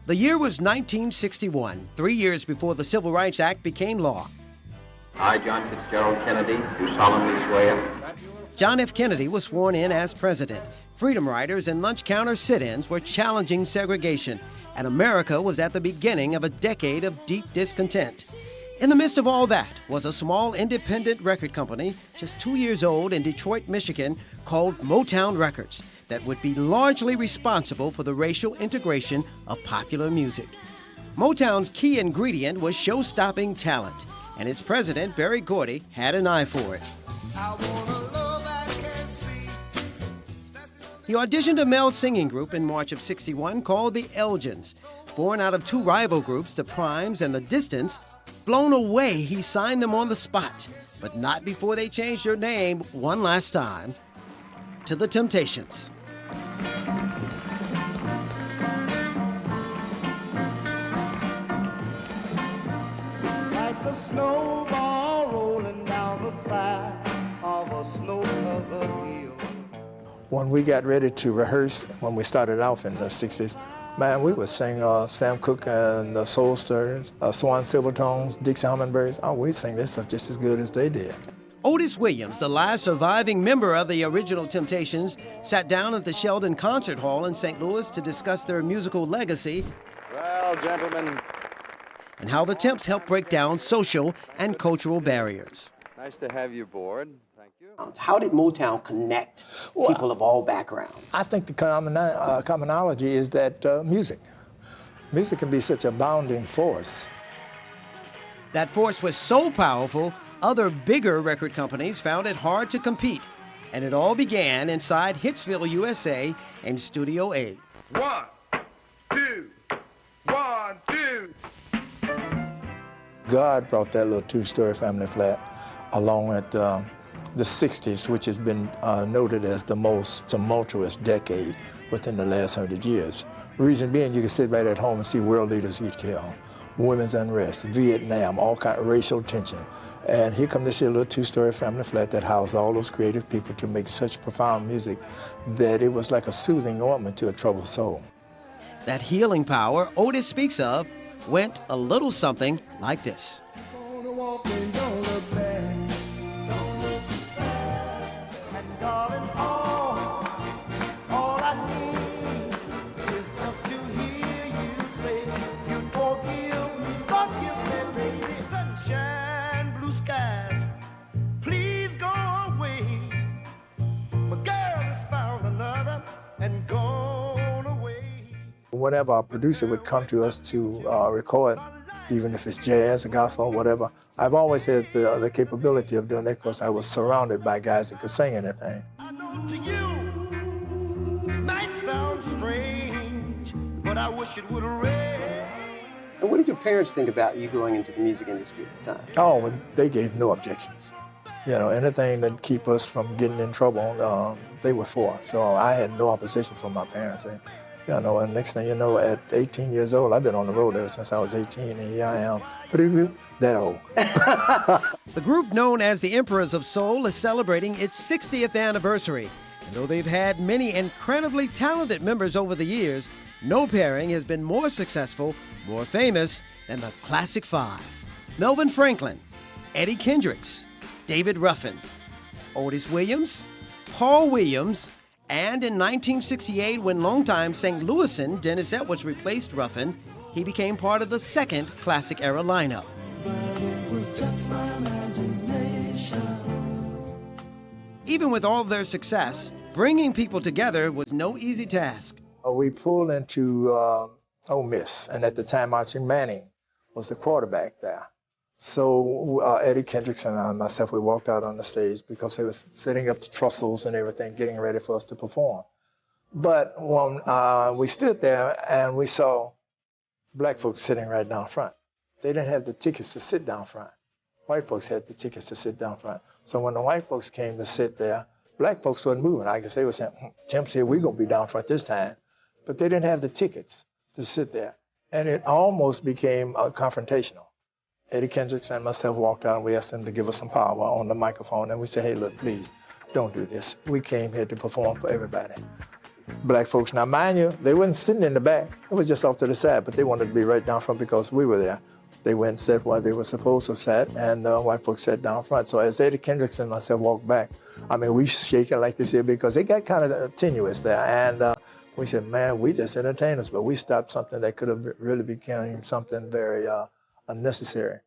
The year was 1961, 3 years before the Civil Rights Act became law. I, John Fitzgerald Kennedy, do solemnly swear. John F. Kennedy was sworn in as president. Freedom riders and lunch counter sit-ins were challenging segregation, and America was at the beginning of a decade of deep discontent. In the midst of all that was a small independent record company, just 2 years old in Detroit, Michigan, called Motown Records, that would be largely responsible for the racial integration of popular music. Motown's key ingredient was show-stopping talent, and its president, Berry Gordy, had an eye for it. He auditioned a male singing group in March of '61 called the Elgins. Born out of two rival groups, the Primes and the Distance, blown away, he signed them on the spot, but not before they changed their name one last time to the Temptations. Like a snowball rolling down the side of a snow-covered hill. When we got ready to rehearse, when we started off in the 60s, man, we would sing Sam Cooke and the Soul Stirrers, Swan Silvertones, Dixie Hummingbirds. Oh, we'd sing this stuff just as good as they did. Otis Williams, the last surviving member of the original Temptations, sat down at the Sheldon Concert Hall in St. Louis to discuss their musical legacy. Well, gentlemen. And how the Temps helped break down social and cultural barriers. Nice to have you aboard. Thank you. How did Motown connect people of all backgrounds? I think the commonality is that music. Music can be such a bounding force. That force was so powerful, other bigger record companies found it hard to compete. And it all began inside Hitsville, USA, in Studio A. 1, 2, 1, 2. God brought that little two-story family flat along at the 60s, which has been noted as the most tumultuous decade within the last 100 years. Reason being, you can sit right at home and see world leaders get killed, women's unrest, Vietnam, all kind of racial tension. And here come this little two-story family flat that housed all those creative people to make such profound music that it was like a soothing ointment to a troubled soul. That healing power Otis speaks of went a little something like this. Whenever our producer would come to us to record, even if it's jazz or gospel or whatever, I've always had the capability of doing that because I was surrounded by guys that could sing anything. I know to you might sound strange, but I wish it would rain. And what did your parents think about you going into the music industry at the time? Oh, well, they gave no objections. You know, anything that keep us from getting in trouble, they were for. So I had no opposition from my parents. You know, and next thing you know, at 18 years old, I've been on the road ever since I was 18, and here I am, that old. The group known as the Emperors of Soul is celebrating its 60th anniversary. And though they've had many incredibly talented members over the years, no pairing has been more successful, more famous than the Classic Five. Melvin Franklin, Eddie Kendricks, David Ruffin, Otis Williams, Paul Williams, and in 1968, when longtime St. Louisan Dennis Edwards replaced Ruffin, he became part of the second classic-era lineup. Even with all their success, bringing people together was no easy task. We pulled into Ole Miss, and at the time, Archie Manning was the quarterback there. So Eddie Kendricks and I, myself, we walked out on the stage because they were setting up the trussels and everything, getting ready for us to perform. But when we stood there and we saw black folks sitting right down front, they didn't have the tickets to sit down front. White folks had the tickets to sit down front. So when the white folks came to sit there, black folks wasn't moving. I guess they were saying, Tim said, we're going to be down front this time. But they didn't have the tickets to sit there. And it almost became confrontational. Eddie Kendricks and myself walked out and we asked them to give us some power on the microphone. And we said, hey, look, please, don't do this. We came here to perform for everybody. black folks. Now, mind you, they wasn't sitting in the back. It was just off to the side, but they wanted to be right down front because we were there. They went and sat where they were supposed to have sat, and white folks sat down front. So as Eddie Kendricks and myself walked back, I mean, we shaking like this here because it got kind of tenuous there. And we said, man, we just entertainers, but we stopped something that could have really become something very unnecessary.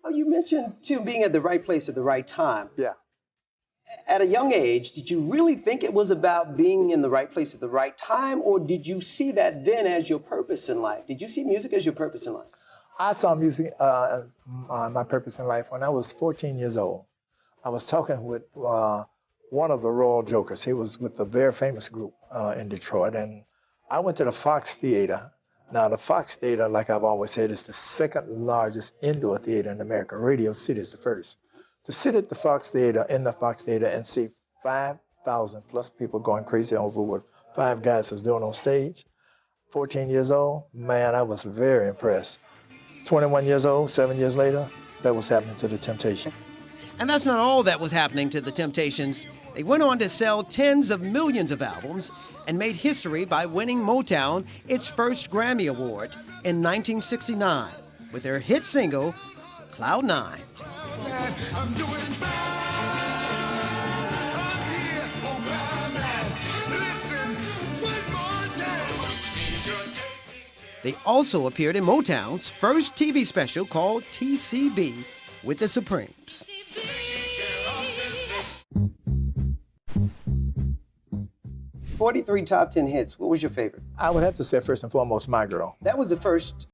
Oh, you mentioned, too, being at the right place at the right time. Yeah. At a young age, did you really think it was about being in the right place at the right time, or did you see that then as your purpose in life? Did you see music as your purpose in life? I saw music as my purpose in life when I was 14 years old. I was talking with one of the Royal Jokers. He was with a very famous group in Detroit, and I went to the Fox Theater. Now, the Fox Theater, like I've always said, is the second largest indoor theater in America. Radio City is the first. To sit at the Fox Theater, in the Fox Theater, and see 5,000 plus people going crazy over what 5 guys was doing on stage, 14 years old, man, I was very impressed. 21 years old, 7 years later, that was happening to the Temptations. And that's not all that was happening to the Temptations. They went on to sell tens of millions of albums and made history by winning Motown its first Grammy Award in 1969 with their hit single, Cloud 9. I'm doing They also appeared in Motown's first TV special called TCB with the Supremes. "43 top 10 hits. What was your favorite?" I would have to say, first and foremost, My Girl. That was the first.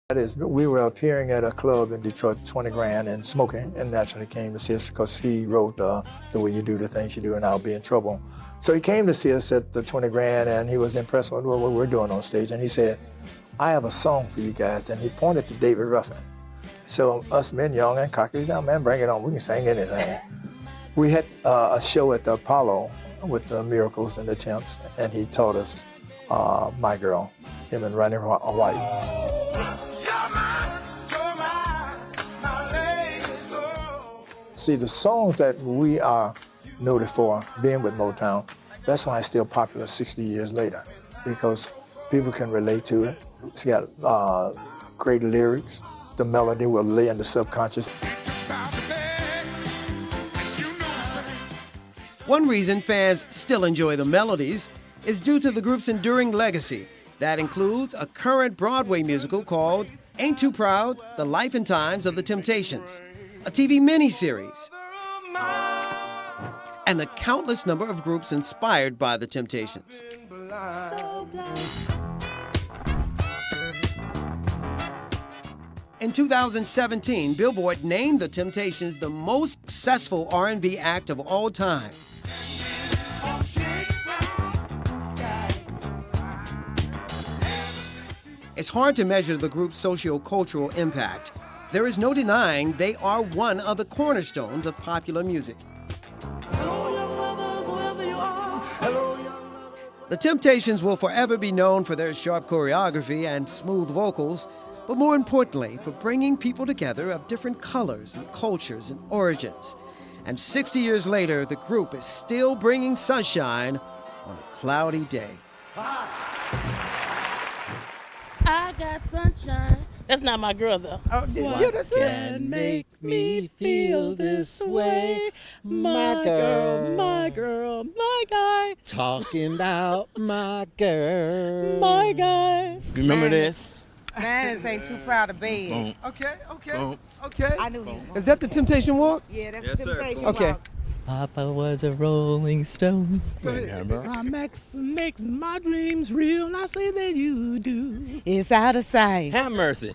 That is, we were appearing at a club in Detroit, 20 grand, and smoking, and naturally came to see us because he wrote The Way You Do the Things You Do and I'll Be in Trouble. So he came to see us at the 20 grand, and he was impressed with what we're doing on stage, and he said, I have a song for you guys, and he pointed to David Ruffin. So us men, young and cocky, we said, oh, man, bring it on, we can sing anything. We had a show at the Apollo with the Miracles and the Temps, and he taught us My Girl, him and Ronnie White. See, the songs that we are noted for, being with Motown, that's why it's still popular 60 years later, because people can relate to it. It's got great lyrics. The melody will lay in the subconscious. One reason fans still enjoy the melodies is due to the group's enduring legacy. That includes a current Broadway musical called Ain't Too Proud, The Life and Times of the Temptations, a TV miniseries, and the countless number of groups inspired by the Temptations. In 2017, Billboard named the Temptations the most successful R&B act of all time. It's hard to measure the group's socio-cultural impact. There is no denying they are one of the cornerstones of popular music. The Temptations will forever be known for their sharp choreography and smooth vocals, but more importantly, for bringing people together of different colors and cultures and origins. And 60 years later, the group is still bringing sunshine on a cloudy day. I got sunshine. That's not my girl, though. Oh, yeah, that's it. Can make me feel this way, my girl, my girl, my guy, talking about my girl. my guy. Remember this? Man, this ain't too proud of bed. Okay, okay, Boom. okay. I knew he was. Is that the Temptation Walk? Yeah, that's Yes, the sir. Temptation Okay. Walk. Papa was a rolling stone. Remember? I makes my dreams real. I say that you do. It's out of sight. Have mercy.